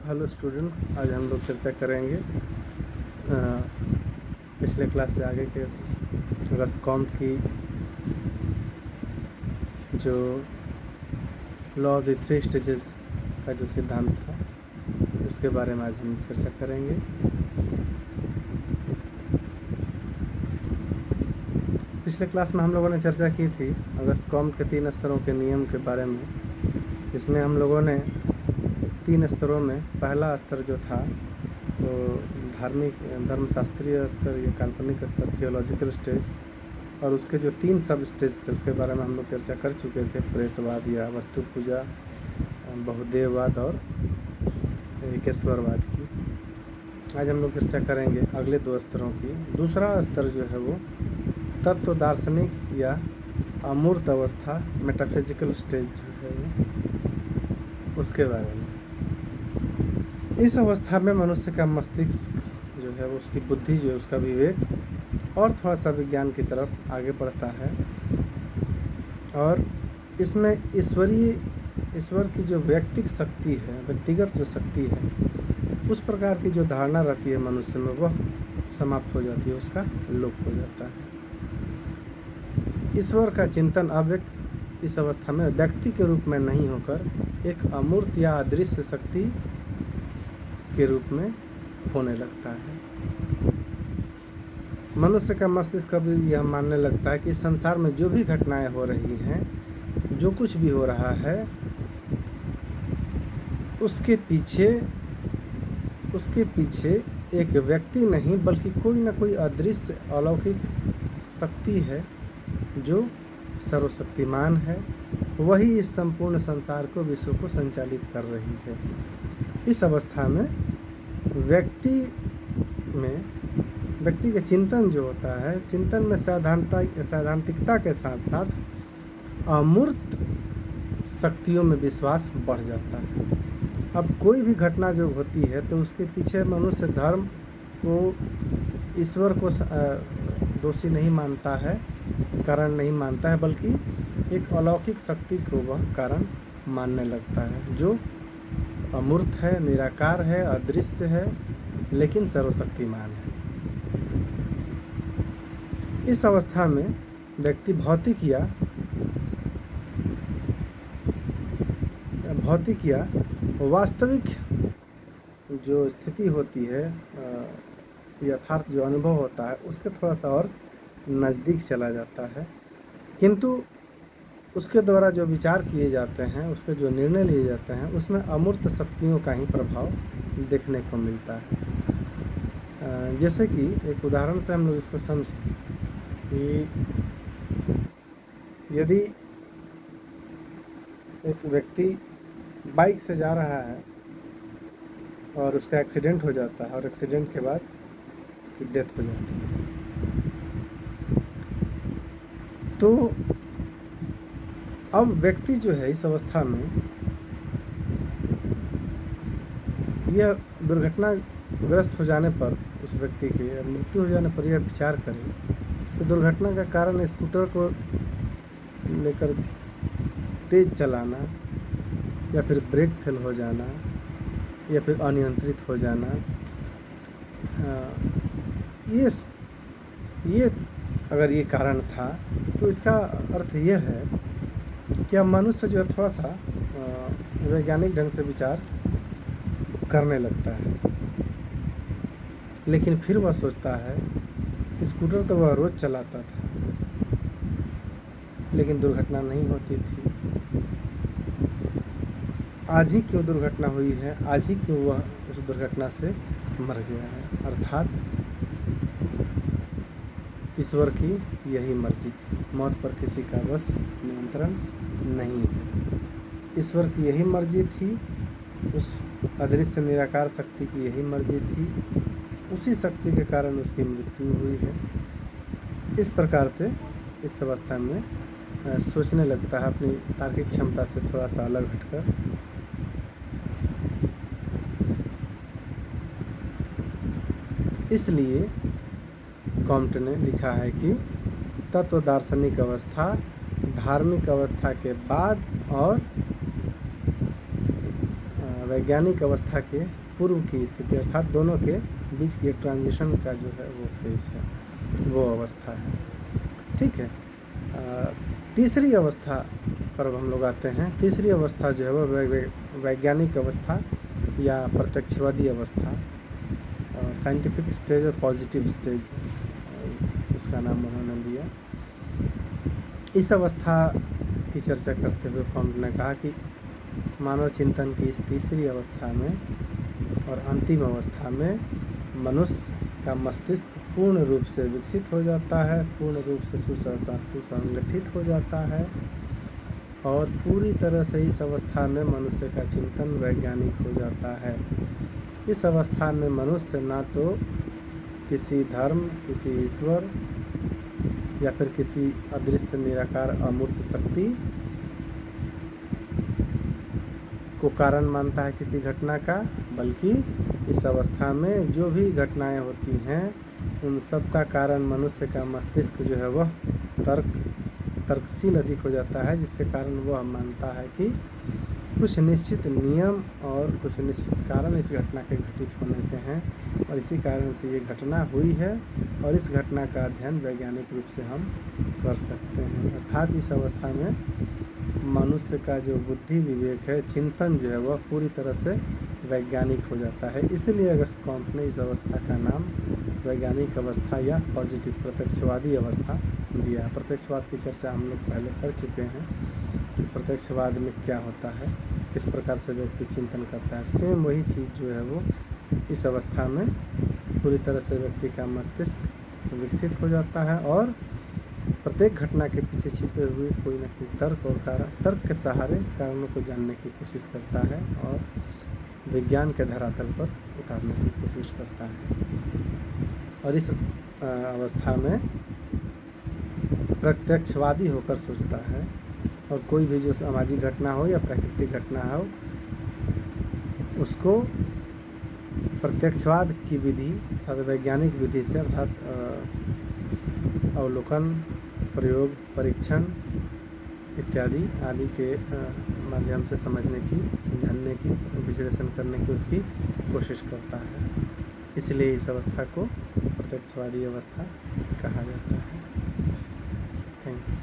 Hello students, आज हम लोग चर्चा करेंगे पिछले क्लास से आगे के अगस्त कॉम्ट की जो law of the three stages का जो सिद्धांत था उसके बारे में आज हम चर्चा करेंगे। पिछले क्लास में हम लोगों ने चर्चा की थी अगस्त कॉम्ट के 3 स्तरों के नियम के बारे में, जिसमें हम लोगों ने 3 स्तरों में पहला स्तर जो था वो धार्मिक धर्मशास्त्रीय स्तर या काल्पनिक स्तर थियोलॉजिकल स्टेज, और उसके जो 3 सब स्टेज थे उसके बारे में हम लोग चर्चा कर चुके थे, प्रेतवाद या वस्तु पूजा, बहुदेववाद और एकेश्वरवाद की। आज हम लोग चर्चा करेंगे अगले 2 स्तरों की। दूसरा स्तर जो है वो तत्व दार्शनिक या अमूर्त अवस्था मेटाफिजिकल स्टेज जो है वो उसके बारे में। इस अवस्था में मनुष्य का मस्तिष्क जो है वो उसकी बुद्धि जो है उसका विवेक और थोड़ा सा विज्ञान की तरफ आगे बढ़ता है, और इसमें ईश्वर की जो व्यक्तिगत शक्ति है, व्यक्तिगत जो शक्ति है, उस प्रकार की जो धारणा रहती है मनुष्य में वह समाप्त हो जाती है, उसका लोप हो जाता है। ईश्वर का चिंतन अब इस अवस्था में व्यक्ति के रूप में नहीं होकर एक अमूर्त या अदृश्य शक्ति के रूप में होने लगता है। मनुष्य का मस्तिष्क कभी यह मानने लगता है कि संसार में जो भी घटनाएं हो रही हैं, जो कुछ भी हो रहा है, उसके पीछे एक व्यक्ति नहीं बल्कि कोई ना कोई अदृश्य अलौकिक शक्ति है जो सर्वशक्तिमान है, वही इस संपूर्ण संसार को, विश्व को संचालित कर रही है। इस अवस्था में व्यक्ति के चिंतन जो होता है, चिंतन में सैद्धांतिकता के साथ साथ अमूर्त शक्तियों में विश्वास बढ़ जाता है। अब कोई भी घटना जो होती है तो उसके पीछे मनुष्य धर्म को, ईश्वर को दोषी नहीं मानता है, कारण नहीं मानता है, बल्कि एक अलौकिक शक्ति को वह कारण मानने लगता है जो अमूर्त है, निराकार है, अदृश्य है, लेकिन सर्वशक्तिमान है। इस अवस्था में व्यक्ति भौतिक या वास्तविक जो स्थिति होती है, यथार्थ जो अनुभव होता है, उसके थोड़ा सा और नज़दीक चला जाता है, किंतु उसके द्वारा जो विचार किए जाते हैं, उसके जो निर्णय लिए जाते हैं, उसमें अमूर्त शक्तियों का ही प्रभाव देखने को मिलता है। जैसे कि एक उदाहरण से हम लोग इसको समझें कि यदि एक व्यक्ति बाइक से जा रहा है और उसका एक्सीडेंट हो जाता है, और एक्सीडेंट के बाद उसकी डेथ हो जाती है, तो अब व्यक्ति जो है इस अवस्था में यह दुर्घटनाग्रस्त हो जाने पर, उस व्यक्ति की मृत्यु हो जाने पर यह विचार करे कि दुर्घटना का कारण स्कूटर को लेकर तेज चलाना, या फिर ब्रेक फेल हो जाना, या फिर अनियंत्रित हो जाना, ये अगर ये कारण था तो इसका अर्थ यह है कि अब मनुष्य जो है थोड़ा सा वैज्ञानिक ढंग से विचार करने लगता है, लेकिन फिर वह सोचता है कि स्कूटर तो वह रोज़ चलाता था, लेकिन दुर्घटना नहीं होती थी। आज ही क्यों दुर्घटना हुई है, आज ही क्यों वह उस दुर्घटना से मर गया है। अर्थात ईश्वर की यही मर्जी थी, मौत पर किसी का बस नियंत्रण नहीं है। ईश्वर की यही मर्जी थी, उस अदृश्य निराकार शक्ति की यही मर्जी थी, उसी शक्ति के कारण उसकी मृत्यु हुई है। इस प्रकार से इस अवस्था में सोचने लगता है, अपनी तार्किक क्षमता से थोड़ा सा अलग हटकर। इसलिए कॉम्ट ने लिखा है कि तत्व दार्शनिक अवस्था धार्मिक अवस्था के बाद और वैज्ञानिक अवस्था के पूर्व की स्थिति, अर्थात दोनों के बीच की ट्रांजिशन का जो है वो फेज है, वो अवस्था है। ठीक है। तीसरी अवस्था पर अब हम लोग आते हैं। तीसरी अवस्था जो है वो वैज्ञानिक अवस्था या प्रत्यक्षवादी अवस्था, साइंटिफिक स्टेज और पॉजिटिव स्टेज, इसका नाम उन्होंने दिया। इस अवस्था की चर्चा करते हुए फॉन्ट ने कहा कि मानव चिंतन की इस तीसरी अवस्था में और अंतिम अवस्था में मनुष्य का मस्तिष्क पूर्ण रूप से विकसित हो जाता है, पूर्ण रूप से सुसंगठित हो जाता है और पूरी तरह से इस अवस्था में मनुष्य का चिंतन वैज्ञानिक हो जाता है। इस अवस्था में मनुष्य ना तो किसी धर्म, किसी ईश्वर या फिर किसी अदृश्य निराकार अमूर्त शक्ति को कारण मानता है किसी घटना का, बल्कि इस अवस्था में जो भी घटनाएं होती हैं उन सब का कारण मनुष्य का मस्तिष्क जो है वह तर्कशील अधिक हो जाता है, जिसके कारण वह मानता है कि कुछ निश्चित नियम और कुछ निश्चित कारण इस घटना के घटित होने के हैं और इसी कारण से ये घटना हुई है और इस घटना का अध्ययन वैज्ञानिक रूप से हम कर सकते हैं। अर्थात इस अवस्था में मनुष्य का जो बुद्धि विवेक है, चिंतन जो है वह पूरी तरह से वैज्ञानिक हो जाता है। इसलिए अगस्त कॉम्ट ने इस अवस्था का नाम वैज्ञानिक अवस्था या पॉजिटिव प्रत्यक्षवादी अवस्था दिया। प्रत्यक्षवाद की चर्चा हम लोग पहले कर चुके हैं कि प्रत्यक्षवाद में क्या होता है, किस प्रकार से व्यक्ति चिंतन करता है। सेम वही चीज़ जो है वो इस अवस्था में पूरी तरह से व्यक्ति का मस्तिष्क विकसित हो जाता है और प्रत्येक घटना के पीछे छिपे हुए कोई न कोई तर्क के सहारे कारणों को जानने की कोशिश करता है और विज्ञान के धरातल पर उतारने की कोशिश करता है। और इस अवस्था में प्रत्यक्षवादी होकर सोचता है और कोई भी जो सामाजिक घटना हो या प्राकृतिक घटना हो उसको प्रत्यक्षवाद की विधि अर्थात वैज्ञानिक विधि से, अर्थात अवलोकन, प्रयोग, परीक्षण इत्यादि आदि के माध्यम से समझने की, जानने की, विश्लेषण करने की उसकी कोशिश करता है। इसलिए इस अवस्था को प्रत्यक्षवादी अवस्था कहा जाता है। Thank you.